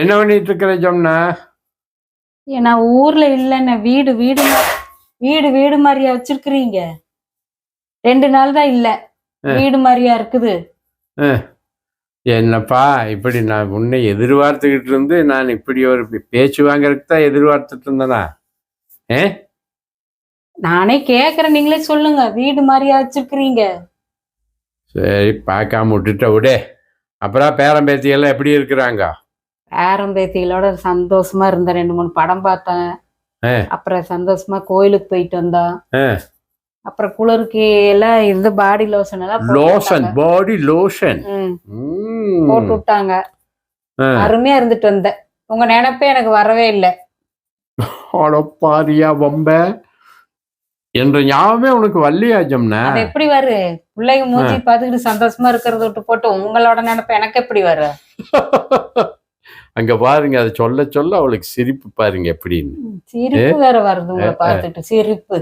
என்ன பண்ணிட்டு இருக்கிற ஜம்னா? நான் ஊர்ல இல்லைன்னு வீடு வீடு வீடு வீடு மாதிரியா வச்சிருக்கிறீங்க? 2 நாள் தான் இல்ல, வீடு மாதிரியா இருக்குது. என்னப்பா இப்படி நான் உன்னை எதிர்பார்த்துக்கிட்டு இருந்து நான் இப்படி ஒரு பேச்சு வாங்கறதுக்கு தான் எதிர்பார்த்துட்டு இருந்தேனா? நானே கேக்குறேன், நீங்களே சொல்லுங்க. வீடு மாதிரியா வச்சிருக்கிறீங்க? சரி, பார்க்காம விட்டுட்ட விடே. அப்புறம் பேரம்பேத்தி எல்லாம் எப்படி இருக்கிறாங்க? பேரம்பேத்திகளோட சந்தோஷமா இருந்த 2-3 படம் பார்த்தேன். அப்புறம் சந்தோஷமா கோயிலுக்கு போயிட்டு வந்தோம். அப்புறம் குளிருக்கு எல்லாம் இந்த பாடி லோஷன் எல்லாம் பாடி லோஷன் போட்டு விட்டாங்க. அருமையா இருந்துட்டு வந்தேன். உங்க நினைப்பே எனக்கு வரவே இல்லை. பாரியா வம்ப என்ற ஞாபகமே உனக்கு வள்ளியா ஜம்னா? அது எப்படி வரு? பிள்ளைங்க மூஞ்சி பார்த்துக்கிட்டு சந்தோஷமா இருக்கிறத விட்டு போட்டு உங்களோட நினைப்பு எனக்கு எப்படி வரு? அங்க பாருங்க, அதை சொல்ல சொல்ல அவளுக்கு சிரிப்பு பாருங்க எப்படின்னு. சிரிப்பு வேற வருது உங்களை பார்த்துட்டு. சிரிப்பு